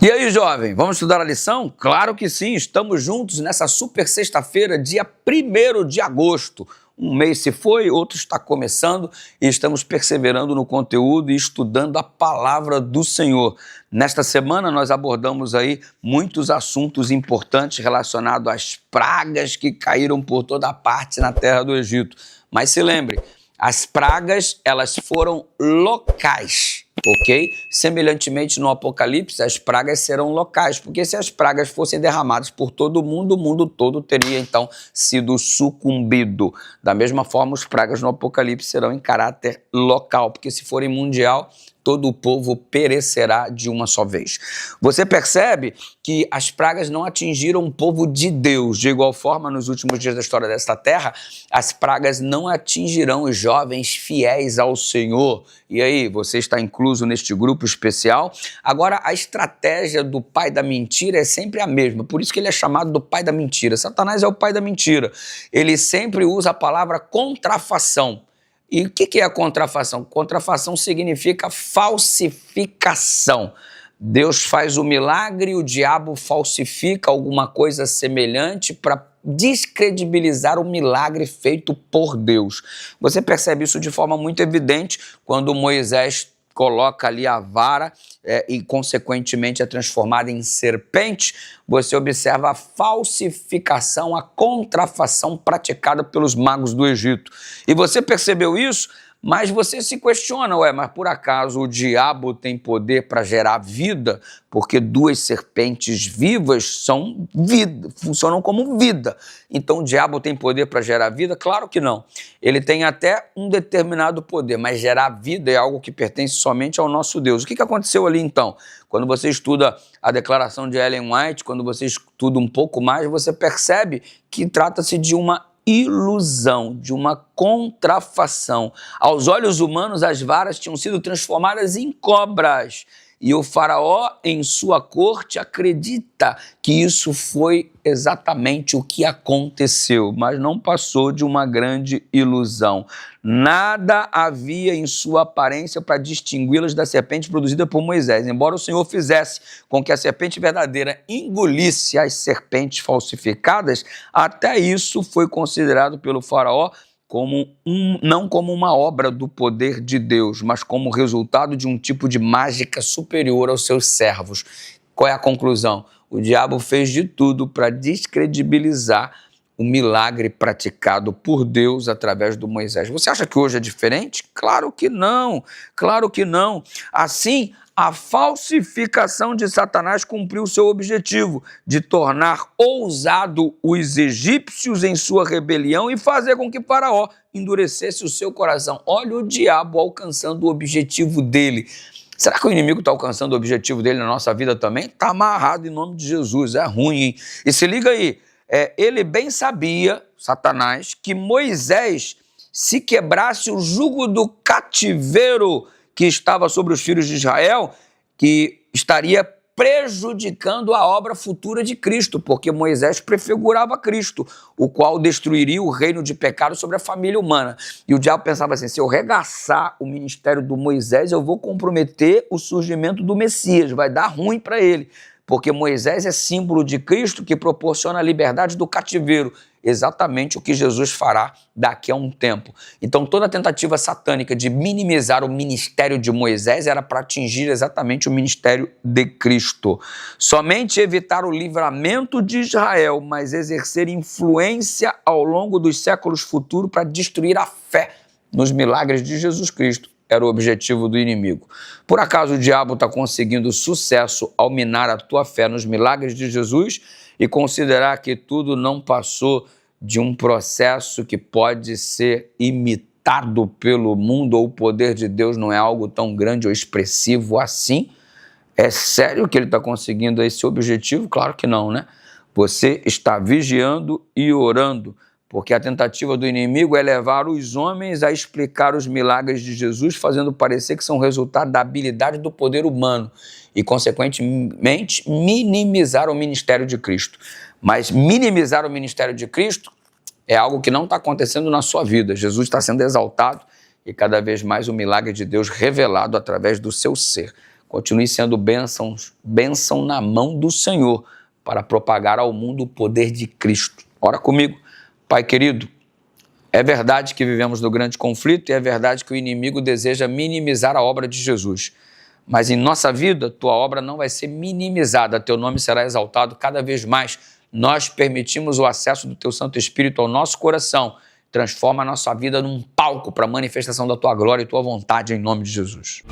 E aí, jovem, vamos estudar a lição? Claro que sim, estamos juntos nessa super sexta-feira, dia 1º de agosto. Um mês se foi, outro está começando e estamos perseverando no conteúdo e estudando a palavra do Senhor. Nesta semana nós abordamos aí muitos assuntos importantes relacionados às pragas que caíram por toda parte na terra do Egito. Mas se lembre, as pragas, elas foram locais, ok? Semelhantemente no Apocalipse, as pragas serão locais, porque se as pragas fossem derramadas por todo o mundo todo teria então sido sucumbido. Da mesma forma, as pragas no Apocalipse serão em caráter local, porque se forem mundial, todo o povo perecerá de uma só vez. Você percebe que as pragas não atingiram o povo de Deus. De igual forma, nos últimos dias da história desta terra, as pragas não atingirão os jovens fiéis ao Senhor. E aí, você está incluso neste grupo especial? Agora, a estratégia do pai da mentira é sempre a mesma. Por isso que ele é chamado do pai da mentira. Satanás é o pai da mentira. Ele sempre usa a palavra contrafação. E o que é a contrafação? Contrafação significa falsificação. Deus faz o milagre, o diabo falsifica alguma coisa semelhante para descredibilizar o milagre feito por Deus. Você percebe isso de forma muito evidente quando Moisés coloca ali a vara e, consequentemente, é transformada em serpente. Você observa a falsificação, a contrafação praticada pelos magos do Egito. E você percebeu isso? Mas você se questiona, mas por acaso o diabo tem poder para gerar vida? Porque duas serpentes vivas são vida, funcionam como vida. Então o diabo tem poder para gerar vida? Claro que não. Ele tem até um determinado poder, mas gerar vida é algo que pertence somente ao nosso Deus. O que aconteceu ali então? Quando você estuda a declaração de Ellen White, quando você estuda um pouco mais, você percebe que trata-se de uma ilusão, de uma contrafação. Aos olhos humanos, as varas tinham sido transformadas em cobras. E o faraó, em sua corte, acredita que isso foi exatamente o que aconteceu, mas não passou de uma grande ilusão. Nada havia em sua aparência para distingui-las da serpente produzida por Moisés. Embora o Senhor fizesse com que a serpente verdadeira engolisse as serpentes falsificadas, até isso foi considerado pelo faraó não como uma obra do poder de Deus, mas como resultado de um tipo de mágica superior aos seus servos. Qual é a conclusão? O diabo fez de tudo para descredibilizar o milagre praticado por Deus através do Moisés. Você acha que hoje é diferente? Claro que não, claro que não. Assim, a falsificação de Satanás cumpriu seu objetivo de tornar ousado os egípcios em sua rebelião e fazer com que Faraó endurecesse o seu coração. Olha o diabo alcançando o objetivo dele. Será que o inimigo está alcançando o objetivo dele na nossa vida também? Está amarrado em nome de Jesus, é ruim, hein? E se liga aí, ele bem sabia, Satanás, que Moisés, se quebrasse o jugo do cativeiro que estava sobre os filhos de Israel, que estaria prejudicando a obra futura de Cristo, porque Moisés prefigurava Cristo, o qual destruiria o reino de pecado sobre a família humana. E o diabo pensava assim, se eu regaçar o ministério do Moisés, eu vou comprometer o surgimento do Messias, vai dar ruim para ele, porque Moisés é símbolo de Cristo que proporciona a liberdade do cativeiro, exatamente o que Jesus fará daqui a um tempo. Então toda a tentativa satânica de minimizar o ministério de Moisés era para atingir exatamente o ministério de Cristo. Somente evitar o livramento de Israel, mas exercer influência ao longo dos séculos futuros para destruir a fé nos milagres de Jesus Cristo era o objetivo do inimigo. Por acaso o diabo está conseguindo sucesso ao minar a tua fé nos milagres de Jesus e considerar que tudo não passou de um processo que pode ser imitado pelo mundo ou o poder de Deus não é algo tão grande ou expressivo assim? É sério que ele está conseguindo esse objetivo? Claro que não, né? Você está vigiando e orando, porque a tentativa do inimigo é levar os homens a explicar os milagres de Jesus, fazendo parecer que são resultado da habilidade do poder humano e, consequentemente, minimizar o ministério de Cristo. Mas minimizar o ministério de Cristo é algo que não está acontecendo na sua vida. Jesus está sendo exaltado e cada vez mais o milagre de Deus revelado através do seu ser. continue sendo bênção na mão do Senhor para propagar ao mundo o poder de Cristo. Ora comigo. Pai querido, é verdade que vivemos no grande conflito e é verdade que o inimigo deseja minimizar a obra de Jesus. Mas em nossa vida, tua obra não vai ser minimizada, teu nome será exaltado cada vez mais. Nós permitimos o acesso do teu Santo Espírito ao nosso coração. Transforma a nossa vida num palco para a manifestação da tua glória e tua vontade em nome de Jesus.